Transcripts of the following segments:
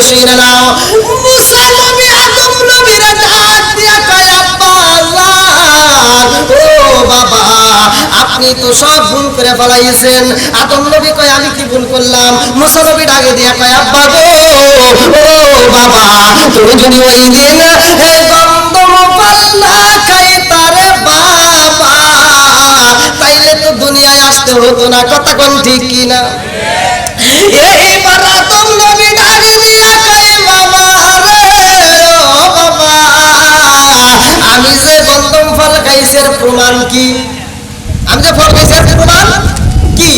শুনে নাও। মুসা নবী আদম নবীর ডাক দিয়া কয় আব্বা ও বাবা আপনি তো সব ভুল করে ফেলাইছেন। আদম নবী কয় আমি কি ভুল করলাম? মুসা নবী ডাকে দিয়া কয় আব্বা গো ও বাবা তুমি যদি ওই দিন গন্ধম ফল না খাইতা রে বাবা তাইলে তো দুনিয়ায় আসতে হতো না। কথা কোন ঠিক কিনা? এইবার আদম নবী ডাক দিয়া কয় বাবা রে ও বাবা আমি যে গন্ধম ফল খাইছি এর প্রমাণ কি? আমি যে ফল খাইছি এর প্রমাণ কি?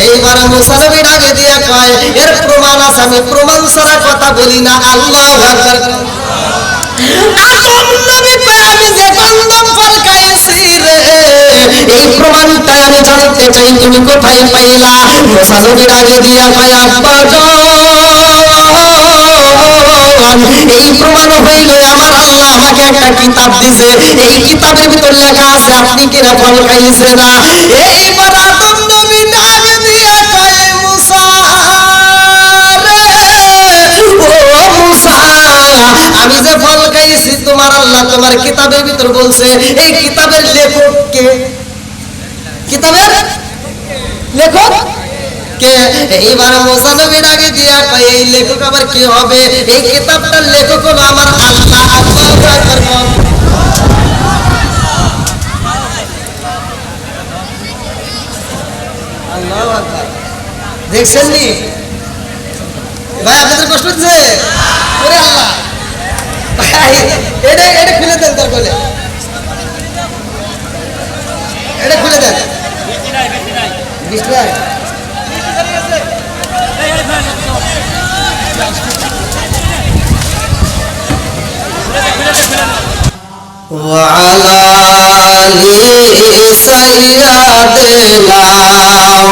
এইবার মুসা নবী ডাকে দিয়া কয় এর প্রমাণ আছে, আমি প্রমাণ ছাড়া কথা বলি না। আল্লাহু আকবার। আদম নবী কয় আমি যে গন্ধম ফল খাইছি রে এই প্রমাণটা আমি জানতে চাই তুমি কোথায় পাইলা? মুসা নবী ডাকে দিয়া কয় আব্বা গো এই প্রমাণ হইল আমার আল্লাহ আমাকে একটা কিতাব দিছে, এই কিতাবের ভিতর লেখা আছে আপনি কিনা ফল খাইছে না। এইবার আদম নবী ডাক দিয়া কয় মুসা রে ও মুসা আমি যে ফল খাইছি তোমার আল্লাহ তোমার কিতাবের ভিতর বলছে এই কিতাবের লেখক কে? কিতাবের লেখক কে? এইবার মুসা নবী ডাকে দিয়া কয় এই লেখক আবার কি হবে? এই কিতাবটার লেখক হলো আমার আল্লাহ। আল্লাহু আকবার। আল্লাহু আকবার। দেখছেন নি ভাই আপনাদের কষ্ট হচ্ছে? ওরে আল্লাহ ভাই এটা এটা খুলে দেন তার বলে এটা খুলে দেন। বিসমিল্লাহ وعلى آل سيدنا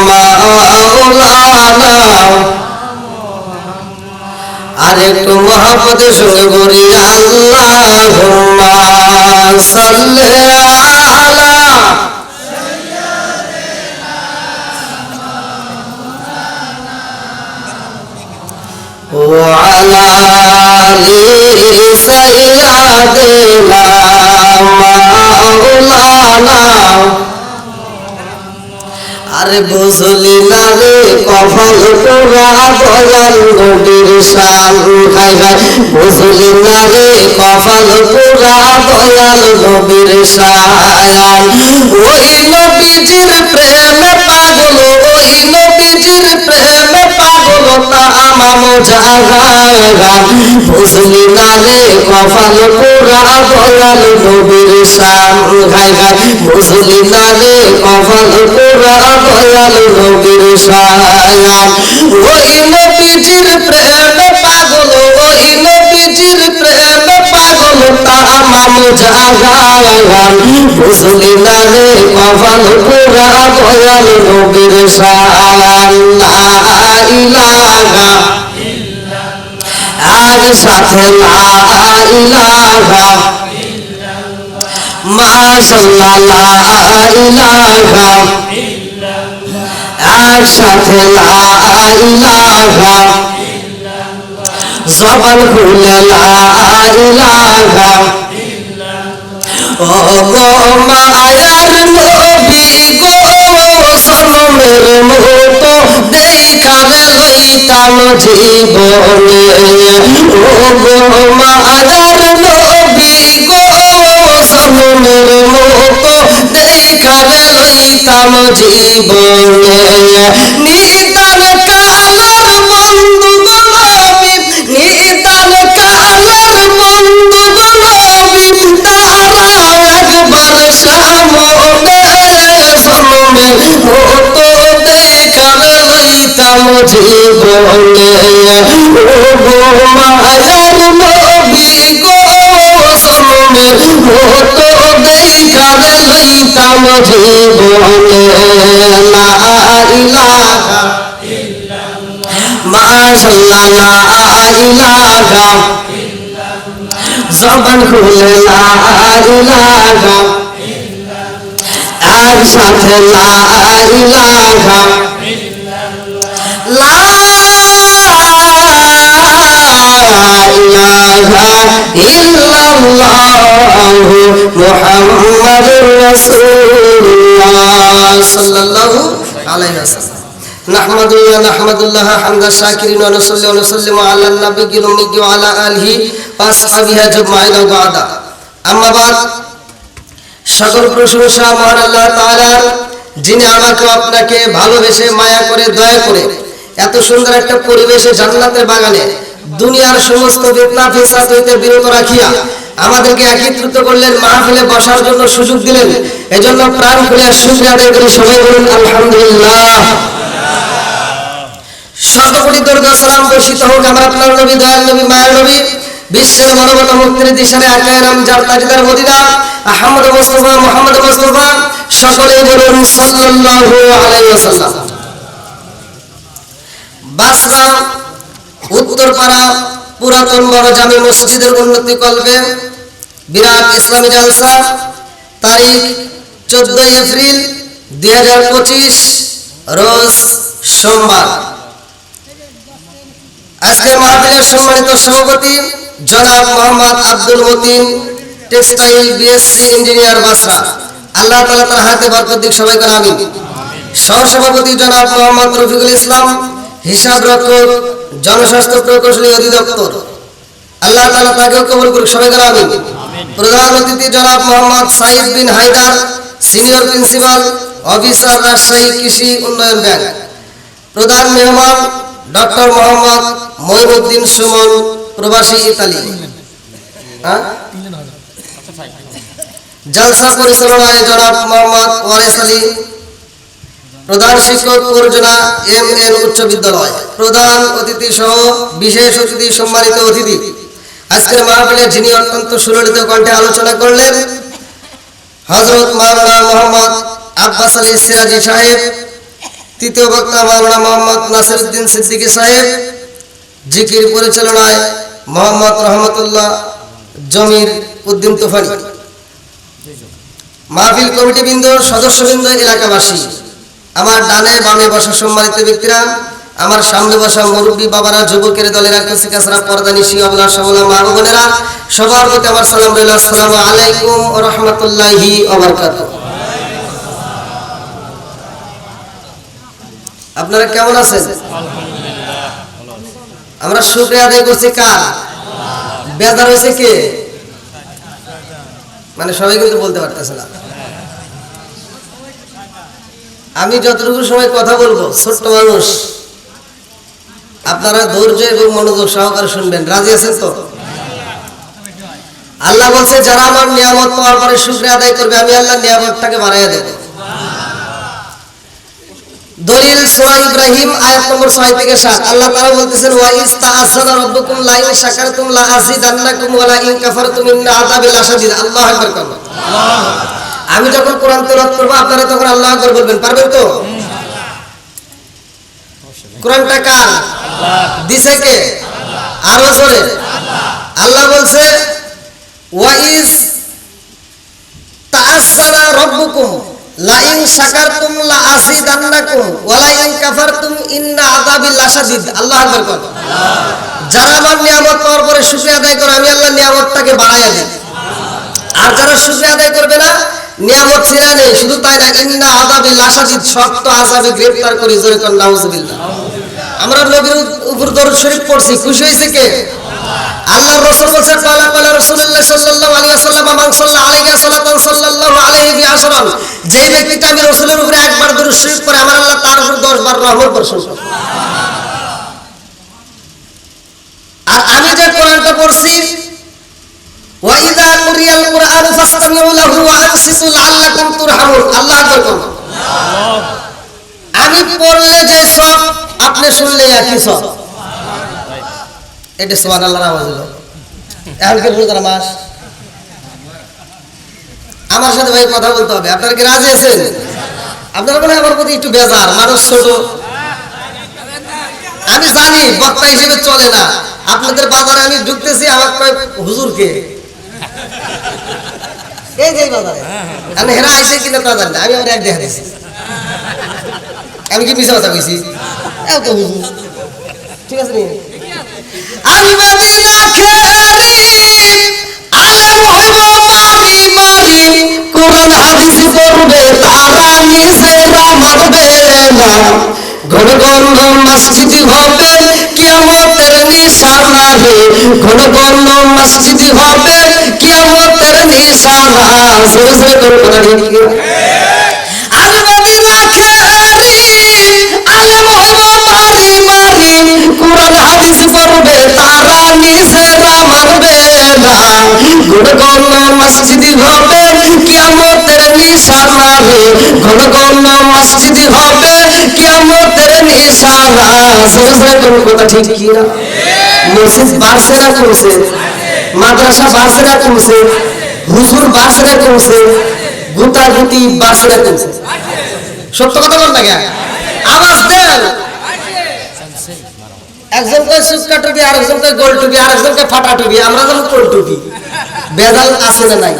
مولانا আরেকটু মুহাব্বতের সঙ্গে বলি আল্লাহুম্মা সাল্লি আলা وعلى آل سيدنا مولانا আরে বুঝলি না রে কপাল পোড়া দয়াল নবীর শান খাই খাই বুঝলি না রে কপাল পোড়া দয়াল নবীর শান ওই নবীজির প্রেমে পাগল ওই নবীজির প্রেমে পাগল তামাম জাহান বুঝলি না রে কপাল পোড়া দয়াল নবীর শান খাই খাই বুঝলি না রে কপাল পোড়া দয়াল নবীর শান ওই নবীজির প্রেমে পাগল ওই নবীজির প্রেমে পাগল তামাম জাহান বুঝলি না রে কপাল পোড়া দয়াল নবীর শান লা ইলাহা আর সাথে লা ইলাহা মাশাআল্লাহ লা ইলাহা একসাথে লা ইলাহা জবান খুলে লা ইলাহা ও গো মায়ার নবী গো সনমের মতো দেখালে লইতাম জীবনে ও গো মায়ার নবী গো সনমের মতো দেখালে লইতাম জীবনে নিদান কালার বন্ধু গো নবী নিদান কালার বন্ধু গো নবী তারা একবার সামনে সনমের মতো দেখালে লইতাম জীবনে ও গো মায়ার নবী গো সনমের মতো দেখালে লইতাম জীবনে লা ইলাহা মাশাআল্লাহ লা ইলাহা জবান খুলে লা ইলাহা একসাথে লা ইলাহা লা ইলাহা ইল্লাল্লাহু মুহাম্মাদুর রাসূলুল্লাহ সাল্লাল্লাহু আলাইহি ওয়াসাল্লাম। নাহমাদুল্লাহ হামদা শাকিরিন ওয়া নুসাল্লি ওয়া নুসাল্লিমু আলা নাবিয়্যিল উম্মি ওয়া আলা আলিহি ওয়া আসহাবিহি আজমাইন ওয়া বা'দা। আম্মা বাদ, সকল প্রশংসা মহান আল্লাহ তাআলার, যিনি আমাকে আপনাকে ভালোবেসে মায়া করে দয়া করে এত সুন্দর একটা পরিবেশে জান্নাতের বাগানে দুনিয়ার সমস্ত ফিতনা ফিসাদ হইতে বিরত রাখিয়া আমাদেরকে একত্রিত করলেন, মাহফিলে বসার জন্য সুযোগ দিলেন। এজন্য প্রাণ খুলে শুকরিয়া আদায় করি। সবাই বলুন আলহামদুলিল্লাহ। সর্বোপরি দরুদ ও সালাম বর্ষিত হোক আমার আপনার নবী, দয়াল নবী, মায়ের নবী, বিশ্বের মানবতা মুক্তির দিশারে আকায়ে রামজার তাজদার মদিনা আহমদ মুস্তাফা মুহাম্মদ মুস্তাফা, সকলেই বলুন সাল্লাল্লাহু আলাইহি ওয়াসাল্লাম। বাসরা উত্তরপাড়া পুরাতন বড় জামে মসজিদের উন্নতি কল্পে বিরাট ইসলামী জালসা, তারিখ 14 এপ্রিল 2025 রোজ সোমবার। আজকের মাহফিলের সম্মানিত সভাপতি জনাব Mohammad Abdul Matin, textile BSc engineer বাসরা, আল্লাহ তাআলা তার হাতে বরকত দিক, সবাই বলেন আমিন। সহসভাপতি জনাব মোহাম্মদ রফিকুল ইসলাম, হিসাব রক্ষক, জনস্বাস্থ্য প্রকৌশলী অধিদপ্তর, আল্লাহ তাআলা তাকেও কবুল করুক, সবাই বলেন আমিন। প্রধান অতিথি জনাব Mohammad Saeed bin Haider, senior principal officer, Rajshahi কৃষি উন্নয়ন ব্যাংক। প্রধান মেহমান ডক্টর মোহাম্মদ মঈনুদ্দিন সুমন, প্রবাসী ইতালি। জলসা পরিচালনায় জনাব মোহাম্মদ ওয়ারেস আলী, প্রধান শিক্ষক পরিযোজনা MN উচ্চ বিদ্যালয়। প্রধান অতিথি সহ বিশেষ অতিথি, সম্মানিত অতিথি, আজকের মাহফিলে যিনি অত্যন্ত সুললিত কণ্ঠে আলোচনা করলেন, হযরত মাওলানা মোহাম্মদ আব্বাস আলী সিরাজি সাহেব। তৃতীয় বক্তা মাওলানা মোহাম্মদ নাসিরউদ্দিন সিদ্দিকী সাহেব। জিকির পরিচালনায় মোহাম্মদ রহমতুল্লাহ জমির উদ্দিন তুফানি। মাহফিল কমিটিবৃন্দ, সদস্যবৃন্দ, এলাকাবাসী, আমার ডানে বামে বসা সম্মানিত ব্যক্তিরা, আমার সামনে বসা মুরব্বী বাবারা, যুবকের দলেরা, কচিকাঁচারা, পর্দানিশী, অবলা সবলা মা ও বোনেরা, সবার প্রতি আমার সালাম রইল। আসসালামু আলাইকুম ওয়া রাহমাতুল্লাহি ওয়া বারাকাতুহু। আপনারা কেমন আছেন? আমরা শুকরিয়া আদায় করছি কার? বেজার হয়েছে কে? মানে সবাই কিন্তু বলতে পারতেছে না। আমি যতটুকু সময় কথা বলবো, ছোট্ট মানুষ, আপনারা ধৈর্য এবং মনোযোগ সহকারে শুনবেন। রাজি আছেন তো? আল্লাহ বলছে, যারা আমার নিয়ামত পাওয়ার পরে শুকরিয়া আদায় করবে, আমি আল্লাহ নিয়ামতটাকে বাড়াইয়া দেব। দলিল সূরা ইব্রাহিম আয়াত নম্বর 6 থেকে 7। আল্লাহ তাআলা বলতেছেন, ওয়া ইস্তাআযানা রাব্বুকুম লা ইন শাকারতুম লা আযীদান্নাকুম ওয়া লা ইন কাফারতুম ইন্না আযাবি লাশাদীদ। আল্লাহু আকবার। আমি যখন কোরআন তেলাওয়াত করব, আপনারা তখন আল্লাহু আকবার বলবেন, পারবেন তো? কোরআনটা কার? আল্লাহ। দিছে কে? আল্লাহ। আরো জোরে আল্লাহ। আল্লাহ বলছে, ওয়া ইস তাআযানা রাব্বুকুম লা ইন শাকারতুম লা আযীদান্নাকুম ওয়া লা ইন কাফারতুম ইন্না আযাবি লাশাদীদ। আল্লাহু আকবার। যারা আমার নিয়ামত পাওয়ার পরে শুকরিয়া আদায় করে, আমি আল্লাহ নিয়ামতটাকে বাড়াইয়া দিই। আর যারা শুকরিয়া আদায় করবে না, নিয়ামত ছিনা নেই, শুধু তাই না, ইন্না আযাবি লাশাদীদ, শক্ত আযাবে গ্রেফতার করি। জোরে কোন নাউযুবিল্লাহ। আমরা নবীর উপর দরুদ শরীফ পড়ছি, খুশি হইছে কে? আল্লাহর রাসূল বলেছে, ক্বালা ক্বালা রাসূলুল্লাহ সাল্লাল্লাহু আলাইহি ওয়াসাল্লাম, মান সাল্লা আলাইহি সাল্লাতান সাল্লাল্লাহু আলাইহি বিআশরান। যে ব্যক্তিটা আমি রাসূলের উপরে একবার দরুদ শরীফ পড়ে, আমার আল্লাহ তার উপর 10 বার রহমত বর্ষণ করে। আর আমি যে কোরআনটা পড়ছি, ওয়া ইযা কুরিয়াল কুরআনু ফাসতামিউ লাহু ওয়া আনসিতু লাআল্লাকুম তুরহামুন। আল্লাহু আকবার। আমি পড়লে যে সব, আপনি শুনলে একই সব। এটা সুবহানাল্লাহর আওয়াজ হলো। এখন কি বলতে মাস আমার সাথে ভাই কথা বলতে হবে। আপনারা কি রাজি আছেন? আপনারা বলে আমার প্রতি একটু বেজার, মানুষ ছোট, আমি জানি বক্তা হিসেবে চলে না। আপনাদের বাজারে আমি ঢুকতেছি, আমার কয় হুজুরকে, এই যে বাজারে আমি হেরা আইছে কিনা তা জানি না, আমি আমার এক দেখা দিছি। আমি কি মিছা কথা কইছি? এত হুজুর ঠিক আছে নি? আসবে দিন আখেরি আলেম হইব মারি মারি কোরআন হাদিস পড়বে তারা নিজেরা মানবে না ঘন ঘন মসজিদ হবে কিয়ামতের নিশানা রে ঘন ঘন মসজিদ হবে কিয়ামতের নিশানা জোরে জোরে করে কথা ঠিক আসবে দিন আখেরি আলেম হইব মারি মারি কোরআন হাদিস পড়বে তারা নিজেরা মানবে না ঘন ঘন মসজিদ হবে কিয়ামতের নিশানা রে ঘন ঘন মসজিদ হবে কিয়ামতের নিশানা জোরে জোরে করে কথা ঠিক কি না মসজিদ বাড়ছে না কমছে মাদ্রাসা বাড়ছে না কমছে হুজুর বাড়ছে না কমছে গুতাগুতি বাড়ছে না কমছে সত্য কথা বল না কেন আওয়াজ দেন একজন কয় সুটকা টুপি আরেকজন কয় গোল টুপি আরেকজন কয় ফাটা টুপি আমরা যেন কোল টুপি বেজাল আছে না নাই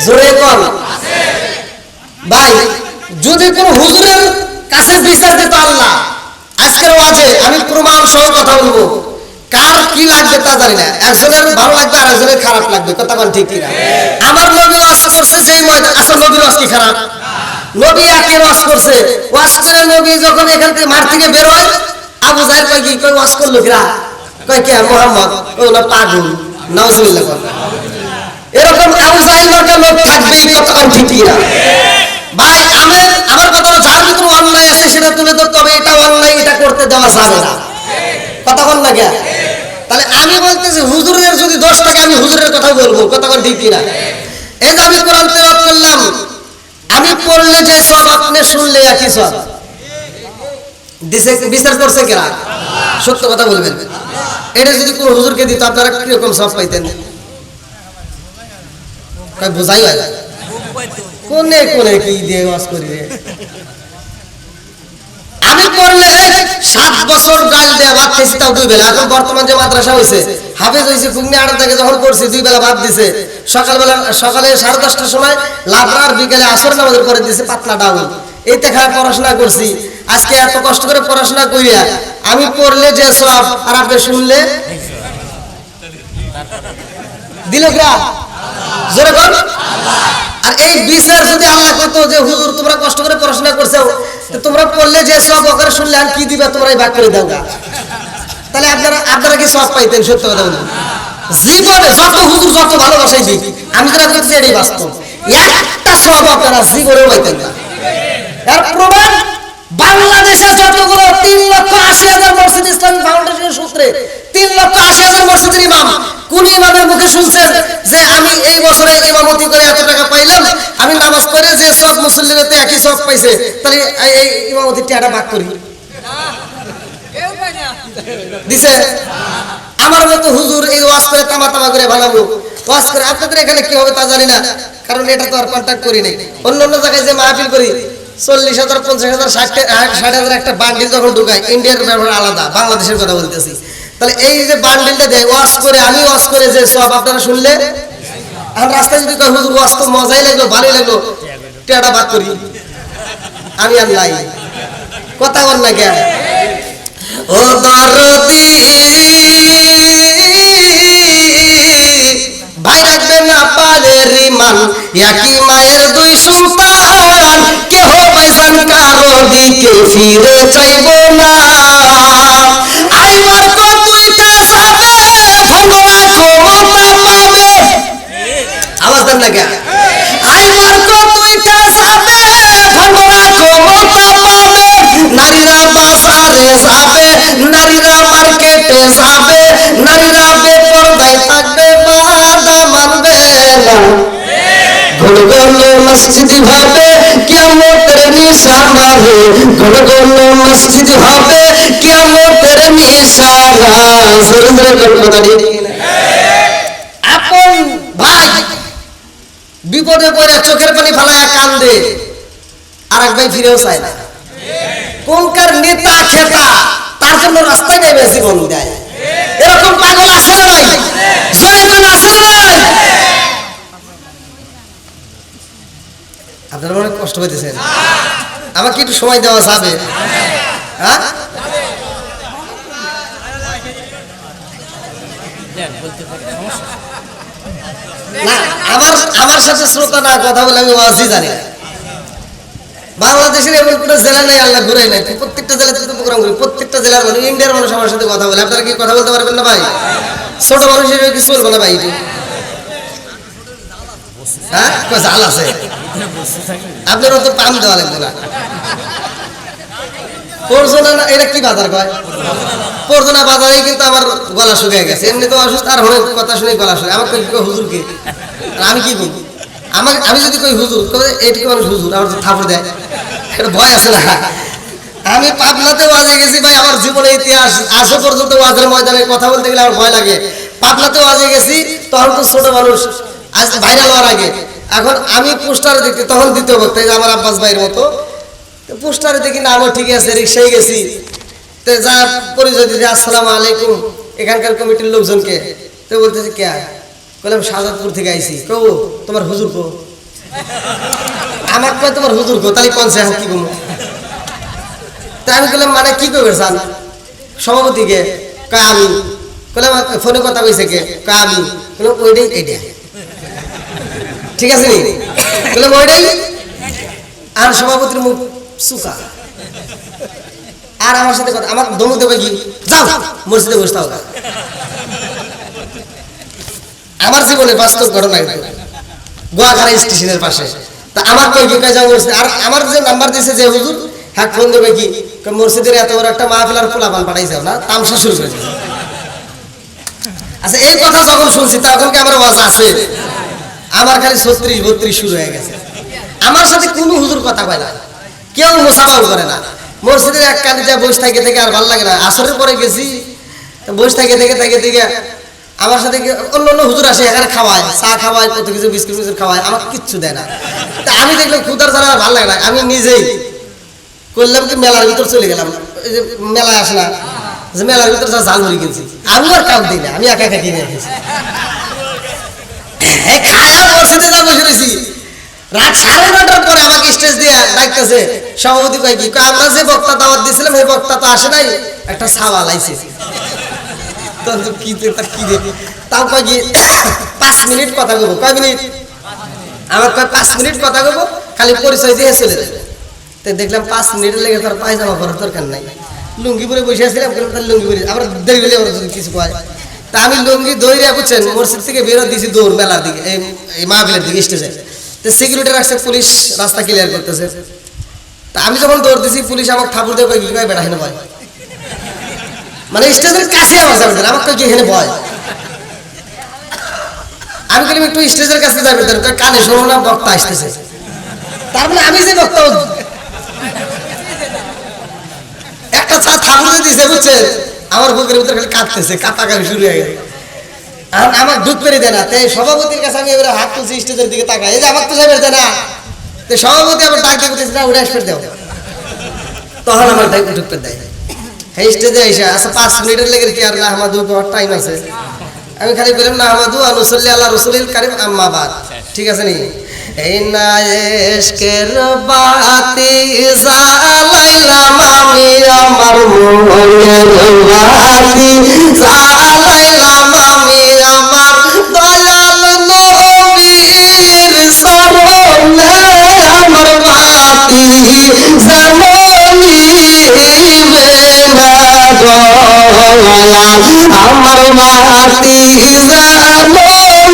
জোরে কোন ভাই যদি কোন হুজুরের কাছে বিচার দিত আল্লাহ আজকের ওয়াজে আমি প্রমাণ সহ কথা বলবো কার কি লাগবে তা জানি না একজনের ভালো লাগবে আরেকজনের খারাপ লাগবে কথা কোন ঠিক কিনা আমার নবী ওয়াজ করছে যেই ময়দান আসলে নবীর ওয়াজ কি খারাপ নবী একে ওয়াজ করছে ওয়াজ করে নবী যখন এখান থেকে মাঠ থেকে বের হয় আবু জাহেল কয় কি কই ওয়াজ করলো কিরা কয় কে মুহাম্মদ কই না পাগল নাউজুবিল্লাহ কয় এরকম আবু জাহেল মার্কা লোক থাকবেই কথা কোন ঠিক কিনা ভাই আমার কথা হলো যার ভিতরে অন্যায় আছে সেটা তুলে ধরতে হবে এটা অন্যায় এটা করতে দেওয়া যাবে না কথা বল না কেন তাহলে আমি বলতেছি হুজুরের যদি দোষ থাকে আমি হুজুরের কথা বলবো কথা বল ঠিক কিনা এই যে আমি কোরআন তেলাওয়াত করলাম আমি পড়লে যে সব আপনি শুনলে একই সব দিছে বিচার করছে কেরা সত্য কথা বলবেন এটা যদি কোনো হুজুরকে দিত আপনারা কিরকম সব পাইতেন কয় বুঝাই হয় কোনে কোনে কি দিয়ে ওয়াজ করি রে আমি পড়লে 7 বছর গাল দেয়া ভাত খেয়েছি তাও 2 বেলা এখন বর্তমান যে মাদ্রাসা হয়েছে হাফেজ হয়েছে ফুগনি আড়া থেকে যখন পড়ছি 2 বেলা ভাত দিছে সকালে 10:30টার সময় লাবরার বিকেলে আসর নামাজের পরে দিছে পাতলা ডাউল এইতে খারাপ পড়াশোনা করছি আজকে এত কষ্ট করে পড়াশোনা কইরা আমি পড়লে যে সব আর আপনি শুনলে দিল গ্রা জোরে বল আর এই বিচার যদি আল্লাহ করতো যে হুজুর তোমরা কষ্ট করে পড়াশোনা করছো তো তোমরা পড়লে যে সব ওখানে শুনলে আর কি দিবা তোমরা এই ভাগ করে দাও তাহলে আপনারা কি সব পাইতেন সত্য কথা বলুন জীবনে যত হুজুর যত ভালোবাসাই দিই আমি যেটা বলছি এটাই বাস্তব একটা সব আপনারা জীবনেও পাইতেন না এর প্রমাণ বাংলাদেশে যতগুলো 3,80,000 মসজিদ ইসলামী ফাউন্ডেশনের সূত্রে 3,80,000 মসজিদের ইমাম কোন ইমামের মুখে শুনছেন যে আমি এই বছরে ইমামতি করে এত টাকা পাইলাম আমি নামাজ পড়ে যে সব মুসল্লিরা তো একই সব পাইছে তাহলে এই ইমামতির টাকাটা ভাগ করি দিছে আমার মতো হুজুর এই ওয়াজ করে তামা করে বানাবো ওয়াজ করে আপনাদের এখানে কি হবে তা জানি না কারণ এটা তো আর কন্টাক্ট করি নাই অন্য জায়গায় যে মাহফিল করি 40,000 50,000 60,000 একটা বান্ডিল যখন ঢুকায় ইন্ডিয়ার ব্যাপার আলাদা বাংলাদেশের কথা বলতেছি তাহলে এই যে বান্ডিলটা দেয় ওয়াজ করে আমি ওয়াজ করে যে সব আপনারা শুনলে আর রাস্তায় যদি কয় হুজুর ওয়াজ তো মজাই লাগলো ভালোই লাগলো টেটা বাদ করি আমি আর নাই কথা বল না কেন ও দরদি ভাই রাখবে না পালের ইমান একই মায়ের 2 সন্তান কেহ বাইসান কারো দিকে ফিরে চাইবো না আইমার কো দুইটা যাবে ভগবান ক্ষমতা পাবে আওয়াজ দেন না কেন আইমার কো দুইটা যাবে ভগবান ক্ষমতা পাবে নারীরা বাজারে যাবে নারীরা মার্কেটে যাবে নারীরা বেপরদায় থাকবে বাধা মানবে না ঘন ঘন মসজিদ হবে কিয়ামতের নিশানা রে ঘন ঘন মসজিদ হবে কিয়ামতের নিশানা জোরে জোরে কথা ঠিক আপন ভাই বিপদে পড়ে চোখের পানি ফেলায়া কান্দে আরেক ভাই ফিরেও চায় না কোনকার নেতা খেতা তার জন্য রাস্তায় নেমে জীবন দেয় এরকম পাগল আছে না নাই জোরে কোন আছে না নাই আপনারা অনেক কষ্ট হইতেছেন আমাকে একটু সময় দেওয়া যাবে হ্যাঁ না, আমার আমার সাথে শ্রোতা না কথা বলে আমি ওয়াজই জানি না। বাংলাদেশের এমন কোনো জেলা নেই আল্লাহ ঘুরাই নাই, প্রত্যেকটা জেলাতে তো প্রোগ্রাম করি, প্রত্যেকটা জেলার মানুষ, ইন্ডিয়ার মানুষ আমার সাথে কথা বলে। আপনারা কি কথা বলতে পারবেন না ভাই? ছোট মানুষ হিসেবে কিছু বলবো না ভাই? হ্যাঁ, জাল আছে আপনার তো পাম দেওয়া লাগবে না। পরজনা না, এটা কি বাজার কয়? পরজনা বাজারে কিন্তু আমার গলা শুকিয়ে গেছে, এমনি তো অসুস্থ, আর হলে কথা শুনে গলা শুনে আমার হুজুর কি, আমি কি বলবো? আমি যদি কই হুজুর, এইটুকু মানুষ হুজুর, আমার থাপড় দেয়, এটা ভয় আছে না? আমি পাবনাতে ওয়াজে গেছি ভাই, আমার জীবনে ইতিহাস আজও পর্যন্ত ওয়াজের ময়দানে কথা বলতে গেলে আমার ভয় লাগে। পাবনাতে ওয়াজে গেছি, তখন তো ছোট মানুষ, আজ ভাইরাল হওয়ার আগে। এখন আমি পোস্টারে দেখতে, তখন দ্বিতীয় বক্তা, আমার আব্বাস ভাইয়ের মতো পোস্টারে দেখি না, আমার ঠিক আছে, রিক্সায় গেছি, তো যা পরিচয় দিতে, আসসালামু আলাইকুম, এখানকার কমিটির লোকজনকে, তো বলতেছি কে? বললাম শাহজাদপুর থেকে আইছি। কৌ তোমার হুজুর কো? আমার কয় তোমার হুজুর কো? তাহলে কোন সে কি কমো? তা আমি বললাম মানে কি করবে চান? সভাপতিকে? কয় আমি। বললাম ফোনে কথা কইছে কে? কয় আমি। বললাম ওইটাই, এইটা ঠিক আছে নি? বললাম ওইটাই। আর সভাপতির মুখ সুকা, আর আমার সাথে কথা, আমার দমু দেবে কি, যাও মসজিদে বসতে হবে। আমার জীবনে বাস্তব ঘটনা, গোয়াখাড়া স্টেশনের পাশে। তা আমার কই কি কাজ করছে, আর আমার যে নাম্বার দিয়েছে যে হুজুর, হ্যাঁ ফোন দেবে কি, মসজিদের এত বড় একটা মাহফিল আর পোলাপান পাঠাইছে না, তামসা শুরু করে দিয়েছে। আচ্ছা, এই কথা যখন শুনছি তখন কি আমার ওয়াজ আছে? আমার খালি 36-32 শুরু হয়ে গেছে। আমার সাথে কোনো হুজুর কথা কয় না, কেউ মোসাফাও করে না। মসজিদের এক কানে যা বসে থেকে থেকে আর ভালো লাগে না। আসরের পরে গেছি, বসে থেকে থেকে থেকে থেকে আমার সাথে অন্য অন্য হুজুর আসে, এখানে খাওয়ায়, চা খাওয়ায়, কত কিছু বিস্কুট মিস্কুট খাওয়ায়, আমার কিচ্ছু দেয় না। তা আমি দেখলাম ক্ষুদার ছাড়া আর ভালো লাগে না, আমি নিজেই করলাম কি, মেলার ভিতর চলে গেলাম। এই যে মেলায় আসে না, যে মেলার ভিতর যা ঝাল মুড়ি কিনছি, আমি আর কাউ দিই না, আমি একা একা কিনে রেখেছি। মসজিদে যা বসে রয়েছি, রাত 9:30টার পরে আমাকে স্টেজ দিয়ে ডাকতেছে সভাপতি। কয় কি, আমরা যে বক্তা দাওয়াত দিয়েছিলাম সেই বক্তা তো আসে নাই, একটা সাওয়াল আইছে। কি দেবে, তাও কয় কি 5 মিনিট কথা বলবো। কয় মিনিট? আমার কয় 5 মিনিট কথা বলবো, খালি পরিচয় দিয়ে চলে যাবে। তো দেখলাম 5 মিনিটের লেগে তার পায়জামা পরার দরকার নাই, লুঙ্গি পরে বসে আসছিলাম, তার লুঙ্গি পরে আবার দেরি হলে কিছু কয়। তা আমি লুঙ্গি দৌড়িয়া বুঝছেন মসজিদ থেকে বেরো দিয়েছি দৌড় মেলার দিকে, এই মাহফিলের দিকে স্টেজে। তো সিকিউরিটি রাখছে, পুলিশ রাস্তা ক্লিয়ার করতেছে। তা আমি যখন দৌড় দিছি, পুলিশ আমাকে ঠাকুর দেবে কি কয়, বেড়া হেনে ভয়, মানে স্টেজের কাছে আমার যাবে না, আমাকে কি এখানে ভয়। আমি বললাম একটু স্টেজের কাছে যাবে, কানে শোনো না বক্তা আসতেছে। তারপরে আমি যে বক্তা, একটা চা ঠাকুর দিয়েছে বুঝছেন, আমার বুকের ভিতরে খালি কাঁদতেছে, কাঁপাকাপি শুরু হয়ে গেছে। আমার ঢুক পেরে দেয় না। তাই সভাপতির কাছে আমি এবারে হাত তুলছি, স্টেজের দিকে তাকাই, এই যে আমার তো যাবে না। তো সভাপতি আমার ডাক দিয়ে বলতেছে না, উঠে আসবে দেও। তখন আমার ঢুকতে দেয়, হ্যাঁ স্টেজে এসে আচ্ছা 5 মিনিটের লেগে কি আর না আহমাদু টাইম আছে। আমি খালি বললাম না আহমাদু আনুসল্লি আল্লাহ রসুলিল কারিম আম্মা বাদ, ঠিক আছে নি? এই না এশকের বাতি জ্বালাইলাম আমি আমার মনের বাতি, জ্বালাইলাম আমি আমার দয়াল নবীর শরণে, আমার বাতি জ্বালাইবে না দয়াল, আমার বাতি জ্বালাইবে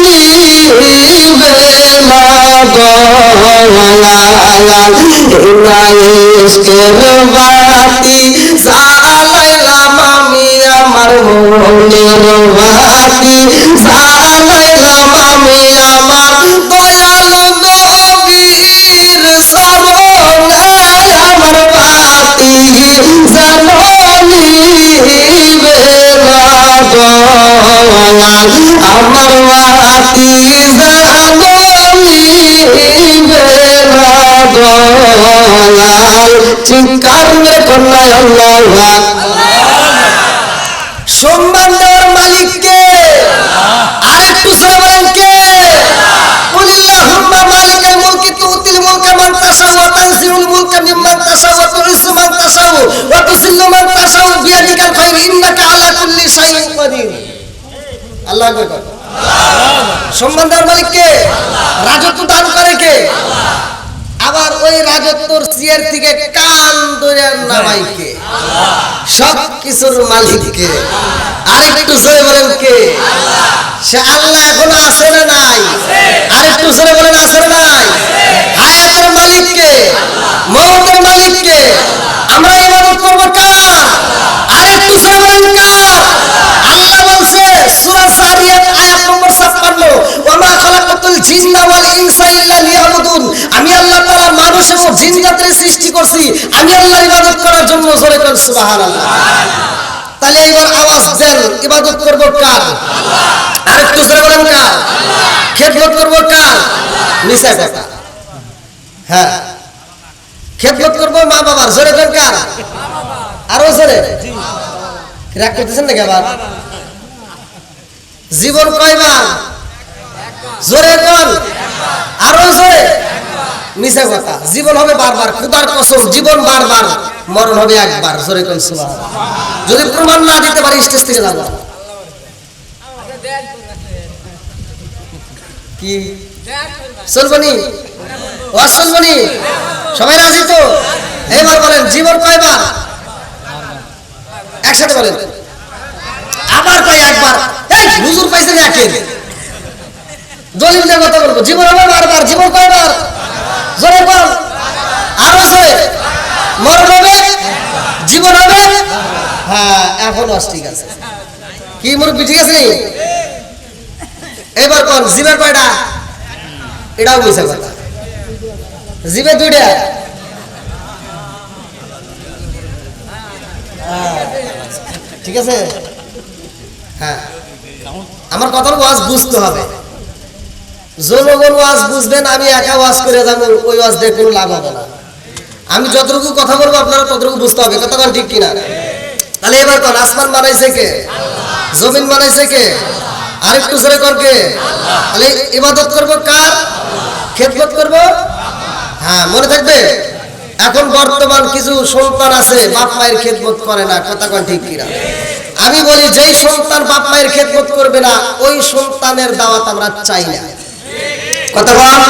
না দয়াল। ইশকের বাতি জ্বালাইলাম আমি আমার মনের বাতি, জ্বালাইলাম আমি আমার দয়াল নবীর শরণে, আমার বাতি জ্বালাইবে না দয়াল, আমার বাতি চিৎকার মেরে কন্যায় আল্লাহ। সম্মান দেওয়ার মালিককে আরেকটু বলেন কে? কুলিল্লাহুম্মা মালিকাল মুলকি তুতিল মুলকা মান তাশাউ ওয়া তানজিউল মুলকা মিম্মান তাশাউ ওয়া তুইজ্জু মান তাশাউ ওয়া তুযিল্লু মান তাশাউ বিয়াদিকাল খায়র ইন্নাকা আলা কুল্লি শাইইন কাদির। আল্লাহু আকবার। সম্মান দেওয়ার মালিক কে? রাজত্ব দান করে কে? আবার ওই রাজত্বর চেয়ার থেকে কান ধরে নামাই কে? সব কিছুর মালিক কে? আরেকটু জোরে বলেন কে? সে আল্লাহ এখনো আছে না নাই? আরেকটু জোরে বলেন আছে না নাই? হায়াতের মালিক কে? মওতের মালিক কে? আমরা ইবাদত করব কার? আরেকটু জোরে বলেন কার? আল্লাহ বলছে সূরা যারিয়াত আয়াত নম্বর 56, ওয়া মা খালাকাতুল জিন্না ওয়াল ইনসা ইল্লা লিয়াবুদুন। আমি আল্লাহ তাআলা মানুষ এবং জিন জাতির সৃষ্টি করছি আমি আল্লাহর ইবাদত করার জন্য। জোরে বলেন সুবহানাল্লাহ। তাহলে এবার আওয়াজ দেন, ইবাদত করব কার? আল্লাহ। আরেকটু জোরে বলেন কার? আল্লাহ। খেদমত করব কার? মিছা কথা। হ্যাঁ, খেদমত করব মা বাবার। জোরে বলেন কার? আরো জোরে। রাগ করতেছেন নাকি আবার? জীবন কয়বার? জোরে বল। আরো জোরে। মিছা কথা। জীবন হবে বারবার, খোদার কসম জীবন বারবার, মরণ হবে একবার। জোরে কোন সুবহানাল্লাহ। যদি প্রমাণ না দিতে পারি স্টেজ থেকে যাব। কি চলবনি? ওয়াজ চলবনি? সবাই রাজি তো? এবার বলেন জীবন কয়বার? একসাথে বলেন। আবার কয় একবার। এই হুজুর পাইছেন একের দলিল দিয়ে কথা বলবো। জীবন হবে বারবার। জীবন কয়বার? জোরে বল। আরো জোরে। মরণ হবে, জীবন হবে। হ্যাঁ, এখন ঠিক আছে। কি মুরব্বি ঠিক আছে? এবার কোন জীবের কয়টা? এটাও বুঝে কথা। জীবে দুইটা। ঠিক আছে। হ্যাঁ, আমার কথার ওয়াজ বুঝতে হবে। জনগণ ওয়াজ বুঝবেন, আমি একা ওয়াজ করে যাবো, ওই ওয়াজ দিয়ে কোনো লাভ হবে না। আমি যতটুকু কথা বলবো আপনারা ততটুকু বুঝতে হবে। কথা বল ঠিক কিনা? তাহলে এবার কোন আসমান বানাইছে কে? আল্লাহ। জমিন বানাইছে কে? আল্লাহ। আরেকটু জোরে কর কে? আল্লাহ। তাহলে ইবাদত করব কার? আল্লাহ। খেদমত করব? হ্যাঁ, মনে থাকবে। এখন বর্তমান কিছু সন্তান আছে বাপ মায়ের খেদমত করে না। কথা কোন ঠিক কিনা? আমি বলি যেই সন্তান বাপ মায়ের খেদমত করবে না ওই সন্তানের দাওয়াত আমরা চাই না। কথা বল।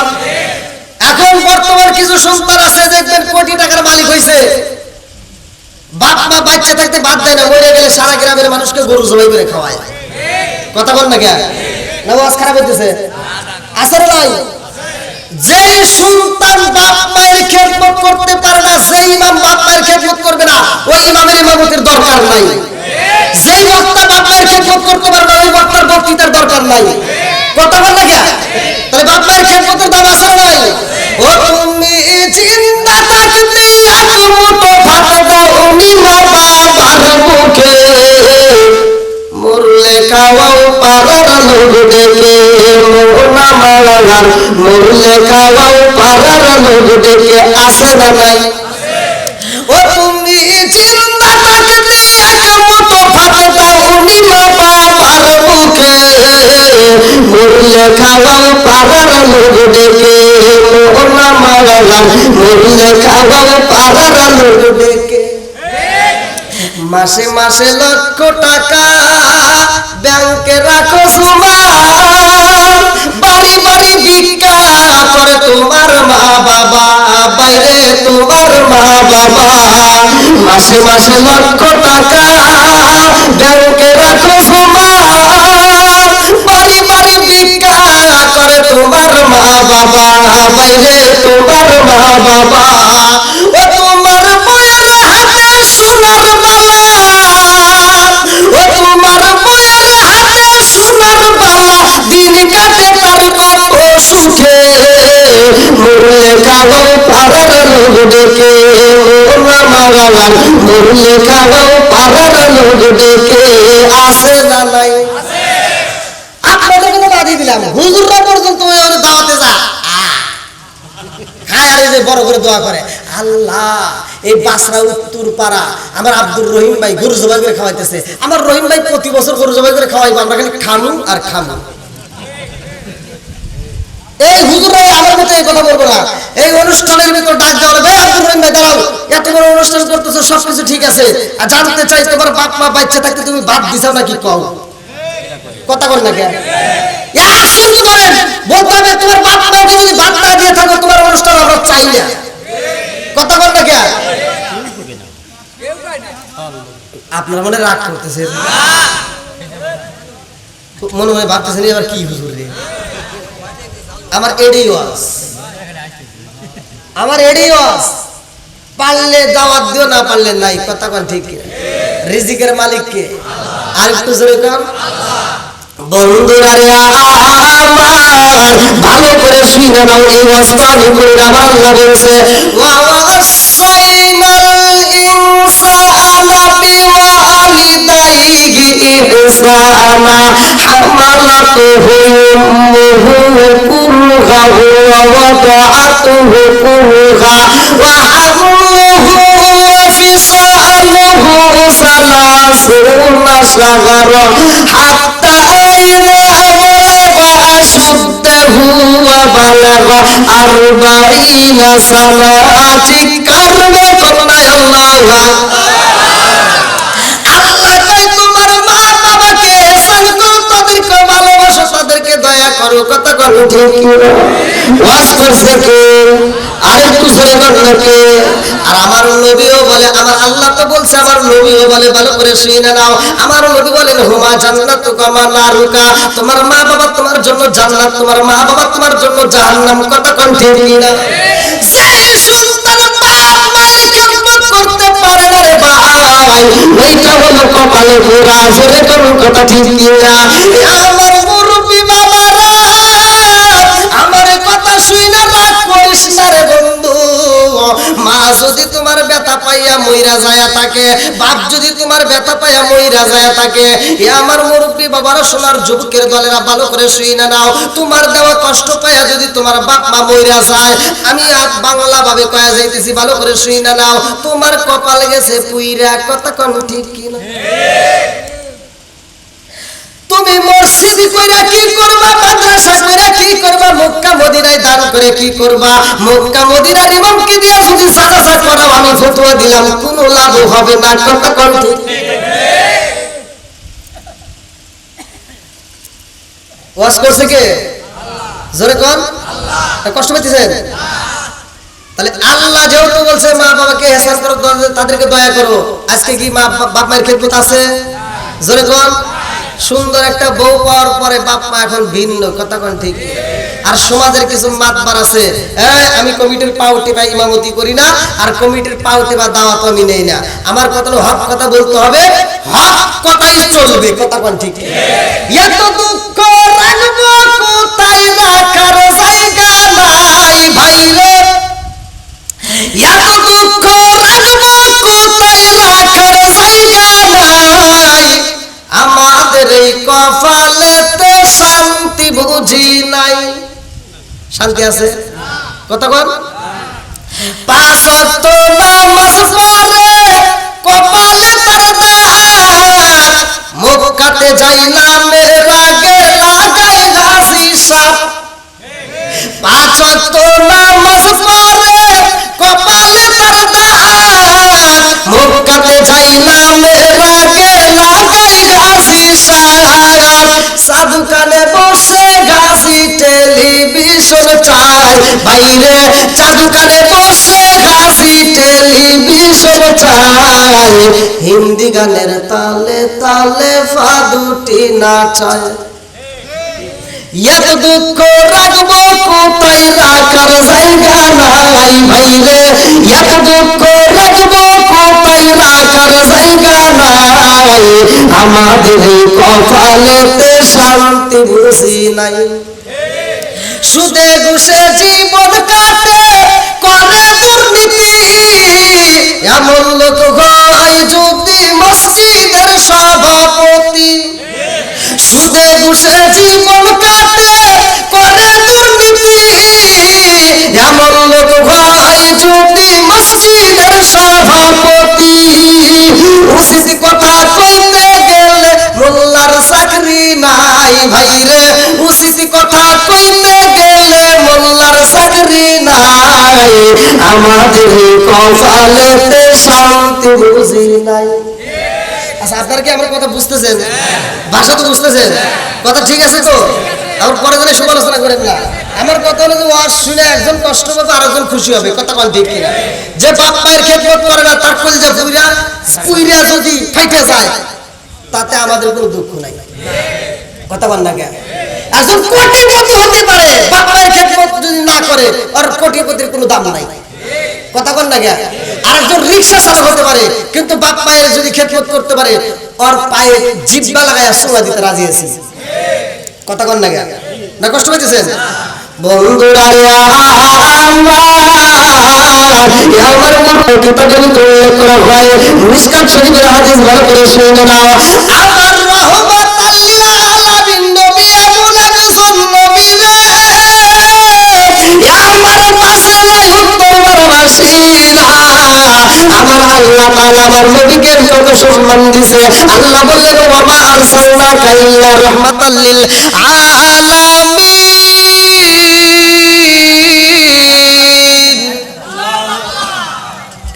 এখন বর্তমান কিছু সন্তান আছে দেখবেন কোটি টাকার মালিক হইছে, বাপ মা বাচ্চা থাকতে বাদ দেয় না, মরে গেলে সারা গ্রামের মানুষকে গরু জবাই করে খাওয়ায়। কথা বল না কেন? না ওয়াজ খারাপ হইতেছে? আসলে নাই। যেই সন্তান বাপ মায়ের খেদমত করতে পারে না, যেই ইমাম বাপ মায়ের খেদমত করবে না ওই ইমামের ইমামতির দরকার নাই। যেই বক্তা বাপ মায়ের খেদমত করতে পারে না ওই বক্তার বক্তৃতার দরকার নাই। কথা বল না কেন? তাহলে বাপ মায়ের খেদমতের দাম আছে না নাই? ও তুমি জিন্দা থাকতে আগমতো ভাত দাও নিমা বাবার মুখে, মরলে খাওয়াও পাড়ার লোক ডেকে, মোহনা মালার মরলে খাওয়াও পাড়ার লোক ডেকে। আছে না নাই? ও তুমি জিন্দা থাকতে আগমতো ভাত দাও নিমা বাবার মুখে, মরলে খাওয়াও পাড়ার লোক ডেকে, মোহনা মালার মরলে খাওয়াও পাড়ার লোক ডেকে। মাসে মাসে লক্ষ টাকা ব্যাংকে রাখো জমা, বাড়ি বাড়ি ভিক্ষা করে তোমার মা বাবা, বাইরে তোমার মা বাবা। মাসে মাসে লক্ষ টাকা ব্যাংকে রাখো জমা, বাড়ি বাড়ি ভিক্ষা করে তোমার মা বাবা, বাইরে তোমার মা বাবা। ও তোমার বইয়ের হাতে সোনার মালা, ও তোমার বইয়ের হাতে সোনার মালা, দিন কাটে তার কত সুখে, মরলে খাওয়াও পাড়ার লোক ডেকে, মোহনা মালার মরলে খাওয়াও পাড়ার লোক ডেকে। আছে না নাই? আপনাদের কোনো বাধি দিলাম, হুজুররা পর্যন্ত ওই দাওয়াতে যা খায় আর এই যে বড় করে দোয়া করে, আল্লাহ এই বাসরা উত্তর পাড়া আমার আব্দুর রহিম ভাই গরু জবাই করে খাওয়াইতেছে, আমার রহিম ভাই প্রতি বছর গরু জবাই করে খাওয়াইবো, আমরা খালি খামু আর খামু। এই হুজুররাই আমার মতো এই কথা বলবো না। এই অনুষ্ঠানের ভিতর ডাক দেওয়া হবে, আব্দুর রহিম ভাই দাঁড়াও, এত বড় অনুষ্ঠান করতেছো সবকিছু ঠিক আছে, আর জানতে চাই তোমার বাপ মা বাচ্চা থাকতে তুমি বাদ দিছাও নাকি কও? কথা বল না কেন? এক সঙ্গে বলেন, বলতে হবে তোমার বাপ মাকে যদি ভাত না দিয়ে থাকো তোমার অনুষ্ঠান আমরা চাই না। কথা বল না কেন? আপনারা মনে রাগ করতেছেন, মনে মনে ভাবতেছেন এবার কি হুজুর রে। আমার এডি ওয়াজ, আমার এডি ওয়াজ, পারলে দাওয়াত দিও, না পারলে নাই। কথা কোন ঠিক? রিজিকের মালিক কে? আর একটু জোরে কর। বন্ধুরা রে আমার, ভালো করে শুনে নাও, এই ওয়াজটা আমি করি আমার আল্লাহ বলছে, ওয়া ওয়াসাইনাল ইনসানা বিওয়ালিদাইহি ইহসানা হামালাতুহু উম্মুহু কুরহা ওয়া ওয়াদাআতুহু কুরহা ওয়া হামলুহু ওয়া ফিসালুহু সালাসুনা শাহরা হাত্তা أشده وبلغ 40 سنة চিৎকারে বলনা আল্লাহ। আল্লাহ কয় তোমার মা বাবাকে ihsan করো, তাদেরকে ভালোবাসো, তাদেরকে দয়া করো। কথা বলো ঠিক কি না? ওয়াজ করছে কে? আরেকটু জোরে বলনা কে? আর আমার নবীও বলে, আমার আল্লাহ তো বলছে, আমার নবীও বলে, ভালো করে শুনে নাও। আমার নবী বলেন, হুমা জান্নাতু কামা নারুকা, তোমার মা বাবা তোমার জন্য জান্নাত, তোমার মা বাবা তোমার জন্য জাহান্নাম। কথা কোন ঠিক না? সেই সন্তান বাপ মায়ের খেদমত করতে পারে না রে ভাই, ওইটা হলো কপালে পোড়া। জোরে কোন কথা ঠিক না? আমার মুরব্বি বাবারা, আমার কথা শুনে রাগ করিস না রে বন্ধু। মা যদি তোমার ব্যথা পাইয়া মইরা যায় থাকে, বাপ যদি তোমার ব্যথা পাইয়া মইরা যায় থাকে, এ আমার মুরব্বি বাবারা, সোনার যুবকের দলেরা, ভালো করে শুনে নাও। তোমার দেওয়া কষ্ট পাইয়া যদি তোমার বাপ মা মইরা যায়, আমি আর বাংলা ভাবে কয়া যাইতেছি, ভালো করে শুনে নাও, তোমার কপাল গেছে পুইরা। কথা কোন ঠিক কি না? তুমি মসজিদ কইরা কি করবা, মাদ্রাসা কইরা কি করবা, মক্কা মদিনায় দান করে কি করবা? মক্কা মদিনার ইমামকে দিয়া যদি জানাজা করাও, আমি ফতোয়া দিলাম কোনো লাভ হবে না। কথা কোন ঠিক? ওয়াজ করছে কে? জোরে কোন? আল্লাহ। কষ্ট পাইতেছেন? তাহলে আল্লাহ যেহেতু বলছে মা বাবাকে ihsan করো, তাদেরকে দয়া করো, আজকে কি মা বাপ মায়ের খেদমত আছে? জোরে কোন? সুন্দর একটা বউ পাওয়ার পরে বাপ মা এখন ভিন্ন। কথা কোন ঠিক? আর সমাজের কিছু মাতবার আছে, আমি কমিটির পাউটি বা ইমামতি করি না, আর কমিটির পাউটি বা দাওয়াত আমি নেই না। আমার কথা হলো হক কথা বলতে হবে, হক কথাই চলবে। কথা কোন ঠিক? এত দুঃখ রাখবো কোথায়, রাখার জায়গা নাই ভাই রে। এত দুঃখ রাখবো কোথায়, রাখার জায়গা নাই। আমাদের এই কপালেতে শান্তি বুঝি নাই। শান্তি আছে? কথা বল। 5 ওয়াক্ত নামাজ পড়ে কপালে তার দাগ, মক্কাতে যাইলামের আগে লাগাই গাছি সাপ। 5 ওয়াক্ত নামাজ পড়ে কপালে তার দাগ, মক্কাতে যাইলামের আগে লাগাই গাছি সাপ। সাধু কানে বসে গাছি টেলিভিশন চাই বাইরে, সাধু কানে বসে গাছি টেলিভিশন চাই। হিন্দি গানের তালে তালে ফাদুটি নাচায়। এত দুঃখ রাখবো কোথায়, রাখার জায়গা নাই ভাইরে। এত দুঃখ রাখবো কোথায়, রাখার জায়গা নাই। আমাদের কপালেতে শান্তি বুঝি নাই। সুদে ঘুষে জীবন কাটে করে দুর্নীতি, এমন লোক হয় যদি মসজিদের সভাপতি। সুদে ঘুষে জীবন কাটে করে দুর্নীতি, এমন লোক হয় যদি মসজিদের সভাপতি। উচিত কথা কইতে গেলে মোল্লার চাকরি নাই ভাইরে, উচিত কথা কইতে গেলে মোল্লার চাকরি নাই। আমাদের কপালেতে শান্তি বুঝি নাই। আচ্ছা আপনারা কি আমার কথা বুঝতেছেন? ভাষা তো বুঝতেছেন? কথা ঠিক আছে তো? আমার পরে যেন সমালোচনা করেন না। আমার কথা হলো যে ওয়াজ শুনে একজন কষ্ট পাবে আর একজন খুশি হবে, কথা কোন ঠিক কিনা? যে বাপ মায়ের খেদমত করে না তার কলিজা পুইরা যদি ফাইটে যায় তাতে আমাদের কোনো দুঃখ নাই, কথা বল না কেন? একজন কোটিপতি হতে পারে, বাপ মায়ের খেদমত যদি না করে আর কোটিপতির কোনো দাম নাই, কথা বল না কেন? আর একজন রিকশা চালক হতে পারে কিন্তু বাপ মায়ের যদি খেদমত করতে পারে ওর পায়ে জিব্বা লাগায় সোনা দিতে রাজি আছে, কথা বল না কেন? না কষ্ট পাইতেছেন? বন্ধুরা আমার মুখটা যদি করা হয় মুসকান শরীফের হাদিস ভালো করে শুনে নাও। আমার রহমাতাল লিল আলামিন নবী এমন একজন নবী রে, আমার পাশে নাই উত্তর বাসিনা। আমার আল্লাহ তাআলা আমার নবীকে যত সম্মান দিয়েছে, আল্লাহ বললেন ওয়া মা আরসালনাকা ইল্লা রাহমাতাল লিল আলামিন।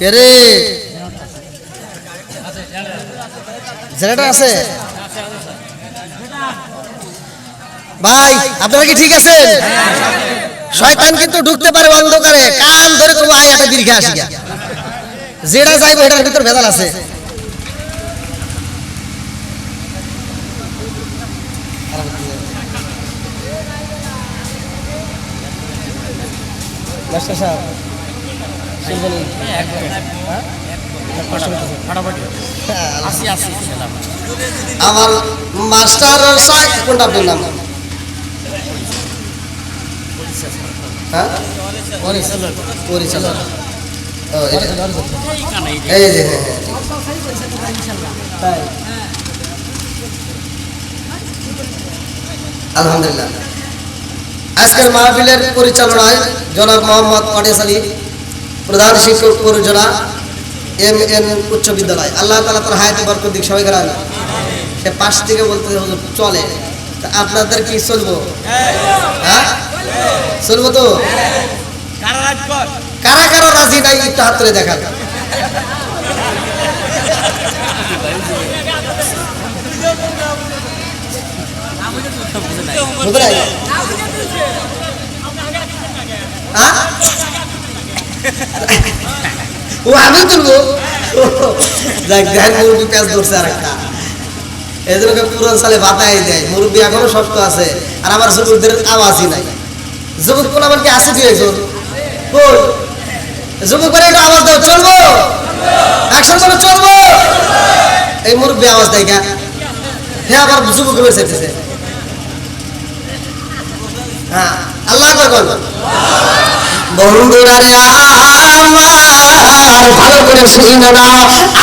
কেরে জেনারেটর আছে ভাই? আপনারা কি ঠিক আছেন? শয়তান কিন্তু ঢুকতে পারে অন্ধকারে, কান ধরে কোনো আয় একটা দীর্ঘে আসি গা, যেটা যাইবো এটার ভিতর ভেজাল আছে। আমার মাস্টার সাহেব কোনটা আপনার নাম? হ্যাঁ পরিচালক। এই যে আলহামদুলিল্লাহ আজকের মাহফিলের পরিচালনায় জনাব মোহাম্মদ ওয়ারিস আলী, প্রধান শিক্ষক পরিচালনা MN উচ্চ বিদ্যালয়। আল্লাহ তাআলা তার হায়াতে বরকত দিক, সবাই করেন। সে পাশ থেকে বলতে চলে, তা আপনাদের কি চলবো? হ্যাঁ চলবো তো? কারা কারা রাজি নাই একটু হাত তুলে দেখা। ও আমি তুলবো, দেখ দেখ মুরব্বী পেঁয়াজ ধরছে আর একটা, এদেরকে পুরান সালে বাতাই দেয়। মুরব্বী এখনো শক্ত আছে আর আমার যুবকদের আওয়াজই নাই। যুবক কোন আমার কি আছে? দিয়ে একজন যুবক করে একটু আওয়াজ দাও, চলবো একশন করে চলবো। এই মুরব্বী আওয়াজ দেয় কে? হ্যাঁ আবার যুবক বের চাইতেছে। হ্যাঁ আল্লাহ বল। বন্ধুরা রে আমার ভালো করে শুনে নাও,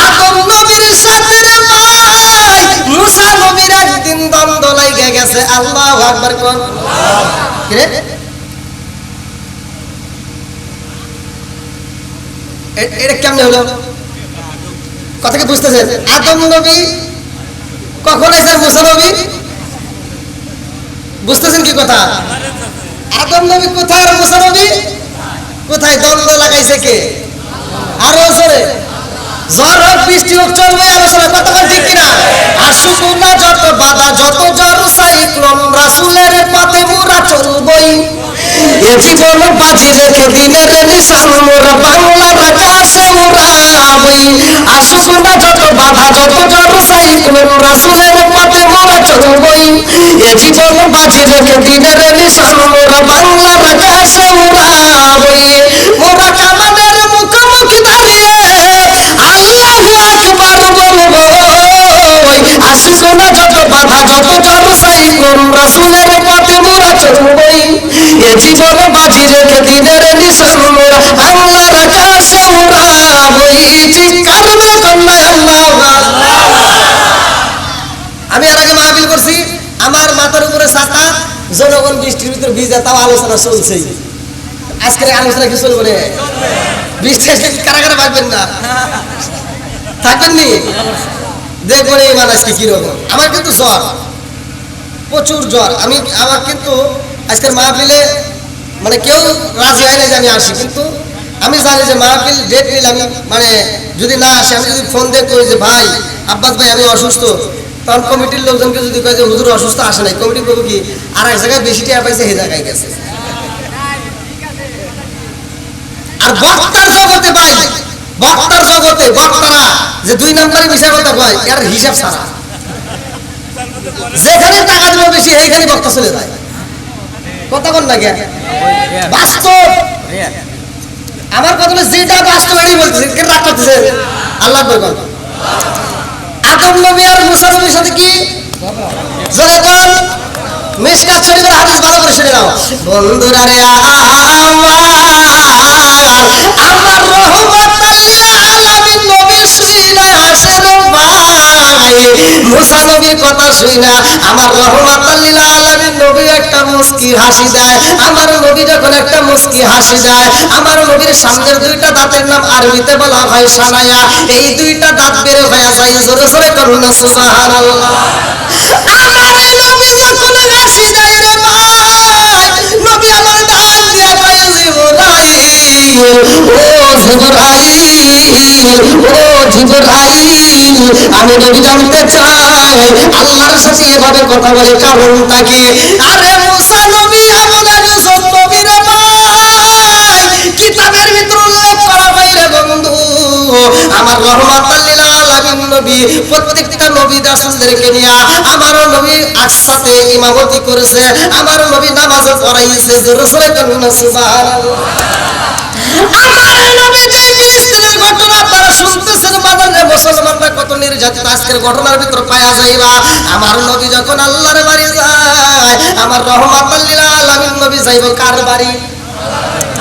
আদম নবীর সাথে রে ভাই মুসা নবীর একদিন দ্বন্দ্ব লাগে গেছে। আল্লাহু আকবার কোন কি রে? এটা কেমনে হলো? কথা কি বুঝতেছেন? আদম নবী কখন এসেছেন মুসা নবী? বুঝতেছেন কি কথা? আদম নবী কোথায় আর মুসা নবী কোথায়? দ্বন্দ্ব লাগাইছে কে? আরো জোরে। জ্বর হোক বৃষ্টি হোক চলবে আলোচনা, কথা বল ঠিক কিনা? আসুক না যত বাধা যত জ্বর সাইক্লোন, রাসূলের পথে মোরা চলবই। এ জীবন বাজি রেখে দিনের নিশান মোরা বাংলার আকাশে উড়াবই। আসুক না যত বাধা যত জ্বর সাইক্লোন, রাসূলের পথে মোরা চলবই। এ জীবন বাজি রেখে দিনের নিশান মোরা বাংলার আকাশে উড়াবই। মোরা কামানের মুখোমুখি দাঁড়িয়ে আল্লাহু আকবার বলবো। আসুক না যত বাধা যত জ্বর সাইক্লোন, রাসূলের পথে মোরা চলবই। এ জীবন বাজি রেখে দিনের নিশান মোরা বাংলার আকাশে উড়াবই। চিৎকার করে কন্যা আল্লাহু আকবার। আমি এর আগে মাহফিল করছি, আমার মাথার উপরে ছাতা, জনগণ বৃষ্টির ভিতরে ভিজে, তাও আলোচনা চলছে। আজকের আলোচনা কি চলবে? বৃষ্টি কারা কারা পারবেন না থাকবেন নি? দেখবেন এই মানুষকে কিরকম। আমার কিন্তু জ্বর, প্রচুর জ্বর। আমার কিন্তু আজকের মাহফিলে মানে কেউ রাজি হয় না যে আমি আসি, কিন্তু আমি জানি যে মাহফিল ডেট নিলাম, মানে যদি না আসে, আমি যদি ফোন দিয়ে কই যে ভাই আব্বাস ভাই আমি অসুস্থ, তখন কমিটির লোকজনকে যদি কয় যে হুজুর অসুস্থ আসে নাই, কমিটি করবো কি আর এক জায়গায় বেশি টাকা পাইছে সেই জায়গায় গেছে। আর বক্তার জগতে ভাই, বক্তার জগতে বক্তারা যে 2 নম্বরে মিশা কথা কয় এর হিসাব ছাড়া, যেখানে টাকা দিবে বেশি সেইখানে বক্তা চলে যায়। কথা বল না জ্ঞান বাস্তব, আমার কথা হলো যেটা বাস্তব এই বলতেছে, কে রাগ করতেছে? আল্লাহ বলবেন আদম নবী আর মুসা নবীর সাথে কি জোরে বল, মিশকাত শরীফের হাদিস ভালো করে শুনে নাও। বন্ধুরা রে আমার রহমতাল লিল আলামিন নবী শুইনা আসেন ভাই, মুসা নবীর কথা শুইনা আমার রহমতাল লিল আলামিন নবী একটা মুস্কি হাসি দেয়। আমার নবী যখন একটা মুস্কি হাসি দেয়, আমার নবীর সামনের 2টা দাঁতের নাম আরবিতে বলা হয় সানায়া। এই 2টা দাঁত বের হয়ে যায়, জোরে জোরে করুন সুবহানাল্লাহ। আমার নবী যখন হাসি দেয় রে ভাই, নবী আমার ডাক দিয়া কয় জিবরাইল, ও জিবরাইল, ও জিবরাইল, আমি নবী জানতে চাই আল্লাহর সাথে এভাবে কথা বলে কারণটা কি? আরে মুসা নবী এমন একজন নবী রে ভাই, কিতাবের ভিতর উল্লেখ করা হয় রে বন্ধু, আমার রহমাতাল লিল আলামিন নবী প্রত্যেকটা নবী রাসূলদেরকে নিয়ে আমার নবী একসাথে ইমামতি করেছে, আমার নবী নামাজ পড়াইছে, জোরে জোরে করুন সুবহানাল্লাহ। আমার নবী যে ফিলিস্তিনের ঘটনা আপনারা শুনতেছেন, বাজারে মুসলমানরা কত নির্যাতিত আজকের ঘটনার ভিতর পাওয়া যাইবা। আমার নবী যখন আল্লাহর বাড়ি যায়, আমার রহমাতাল লিল আলামিন নবী যাইব কার বাড়ি?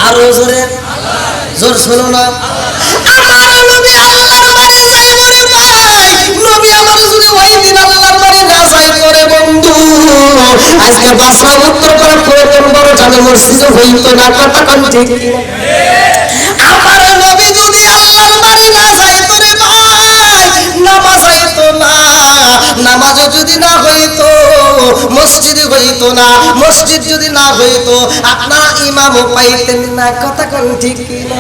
আরো জোরে, জোর শোনো না। আমার নবী আল্লাহর বাড়ি যাইব রে ভাই, নবী আমার যদি ওই দিন আল্লাহর বাড়ি না যাই করে বন্ধু, আজকে বাসরা উত্তর করে প্রয়োজন বড় জামে মসজিদে হইতো না। কথা কোন ঠিক? আমার নবী যদি আল্লাহর বাড়ি না যাইতো রে ভাই, নামাজ হইতো না, নামাজ যদি না হইতো মসজিদ হইতো না, মসজিদ যদি না হইতো আপনারা ইমামও পাইতেন না। কথা কোন ঠিক না?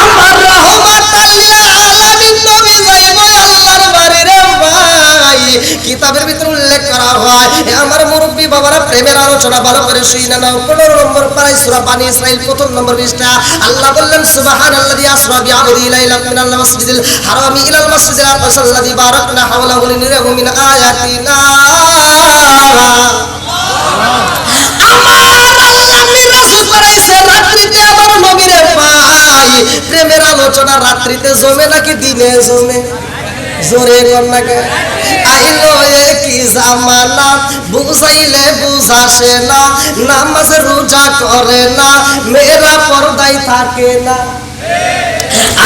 আমার রহমাতাল লিল আলামিন নবী যাইব আল্লাহর বাড়ি রে ভাই, কিতাবের ভিতর উল্লেখ করা হয়। আমার মুরব্বি বাবারা প্রেমের আলোচনা ভালো করে শুনে নাও। 15 নম্বর পারায় সূরা বানি ইসরাইল 1ম নম্বর পৃষ্ঠা আল্লাহ বললেন সুবহানাল্লাযী আসরা বিআবদি লাইলাম মিনাল মাসজিদিল হারামি ইলাল মাসজিদিল আকসাল্লাযী বারাকনা হাওলাহু লিনুরিয়াহু মিন আয়াতিনা। রাত্রিতে আমার নবীরে পাই, প্রেমের আলোচনা রাত্রিতে জমে নাকি দিনে জমে? জোরে কন্যাকে আইলো কি জামানা, বুঝাইলে বুঝাসে না, নামাজ রোজা করে না, মেয়েরা পর্দায় থাকে না।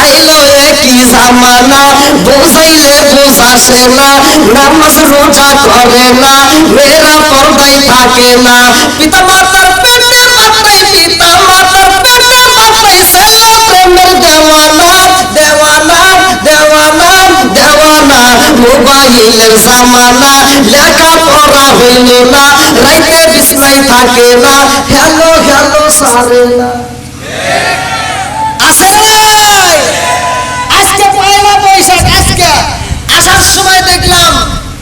আইলো কি জামানা, বুঝাইলে বুঝাসে না, নামাজ রোজা করে না, মেয়েরা পর্দায় থাকে না। পিতা মাতার পেটের বাচ্চাই, পিতা মাতার পেটের বাচ্চাই ছেলে প্রেমের দেওয়ানা, দেওয়ানা, দেওয়ানা, দেওয়ানা। মোবাইলের জামানা, লেখাপড়া হইল না, রাইতে বিছনায় থাকে না, হ্যালো হ্যালো সারে না। আসে নাই? আজকে পয়লা বৈশাখ, আজকে আসার সময় দেখলাম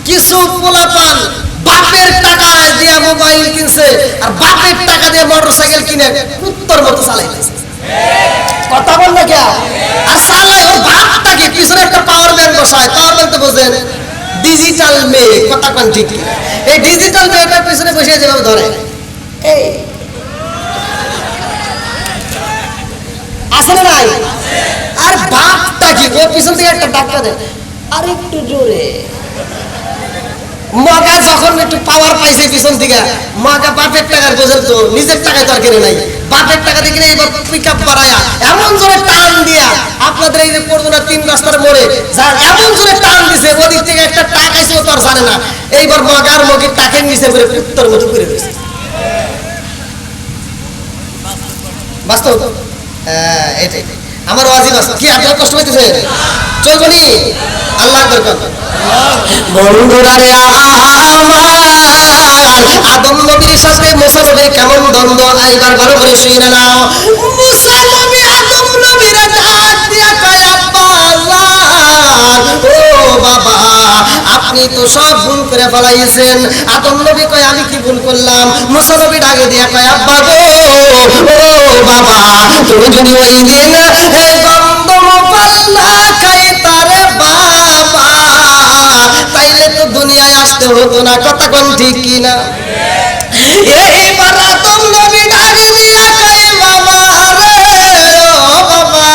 কিছু পোলাপান বাপের টাকা দিয়ে মোবাইল কিনছে আর বাপের টাকা দিয়ে মোটরসাইকেল কিনে কুত্তর মতো চালাইতেছে। কথা বল না কে? আর চালাই ওর বাপটা কি পিছনে একটা পাওয়ার ব্যাংক বসায়, পাওয়ার ব্যাংক তো বোঝেন ডিজিটাল মেয়ে। কথা কোন ঠিক? এই ডিজিটাল মেয়েটার পিছনে বসে যেভাবে ধরে এই আসলে নাই। আর বাপটা কি ওর পিছন থেকে একটা ডাক্তার দেয় আর একটু জোরে। মগা যখন একটু পাওয়ার পাইছে পিছন থেকে, মগা বাপের টাকার বোঝেন তো, নিজের টাকায় তো আর কেনে নাই, বাপের টাকা দিয়ে কিনে এবার পিক আপ বাড়ায়া এমন জোরে টান দিয়া আপনাদের এই যে পড়তো 3 রাস্তার মোড়ে যার এমন জোরে টান দিছে, ওদিক থেকে একটা টাকা এসেও তো আর জানে না। এইবার মগার মগির টাকের নিচে করে উত্তর মতো করে দিয়েছে। বাস্তব এটাই আমার ওয়াজিব আছে। কি আপনারা কষ্ট হইতেছে? চলবনি আল্লাহ দরকার। বন্ধুরা রে আদম নবীর সাথে মুসা নবীর কেমন দ্বন্দ্ব, এইবার ভালো করে শুনে নাও। মুসা নবী আদম আপনি তো সব ভুল করে ফেলাইছেন। আদম নবী কয় আমি কি ভুল করলাম? মুসা নবী ডাকে দিয়া কয় আব্বা গো, ও বাবা, তুমি যদি ওই দিন গন্ধম পাল্লা খাইতা রে বাবা, তাইলে তো দুনিয়ায় আসতে হতো না। কথা কোন ঠিক কিনা? এইবার আদম নবী ডাকে দিয়া কয় বাবা রে, ও বাবা,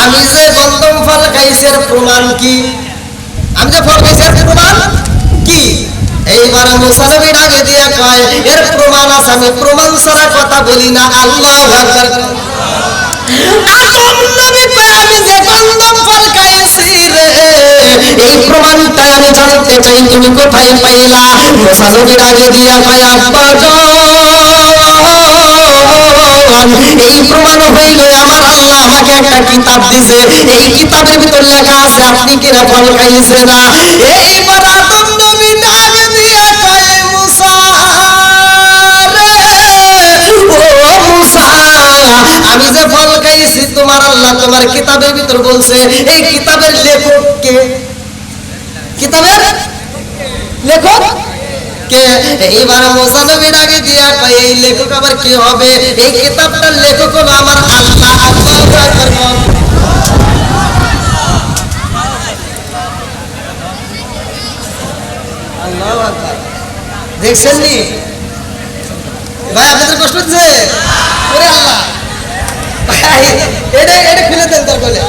আমি যে গন্ধম ফল খাইছের প্রমাণ কি? আমি যে ফল খাইছের প্রমাণ কি? এইবার মুসা নবী ডাকে দিয়া কয় এর প্রমাণ আছে, আমি প্রমাণ ছাড়া কথা বলি না। আল্লাহু আকবার। আদম নবী কয় আমি যে গন্ধম ফল খাইছি রে, এই প্রমাণটা আমি জানতে চাই, তুমি কোথায় পাইলা? মুসা নবী ডাকে দিয়া কয় আব্বা গো, এই প্রমাণ হইল আমার আল্লাহ আমাকে একটা কিতাব দিছে, এই কিতাবের ভিতর লেখা আছে আপনি কিনা ফল খাইছে না। এইবার আদম নবী ডাকে দিয়া কয় মুসা রে, ও মুসা, আমি যে ফল খাইছি তোমার আল্লাহ তোমার কিতাবের ভিতর বলছে, এই কিতাবের লেখক কে? কিতাবের লেখক কে? এইবার মুসা নবী ডাকে দিয়া কয় এই লেখক আবার কি হবে? এই কিতাবটার লেখক হলো আমার আল্লাহ। আল্লাহু আকবার। আল্লাহু আকবার। দেখছেন নি ভাই, আপনাদের কষ্ট হচ্ছে? ওরে আল্লাহ, এটা খুলে দেন তার বলে।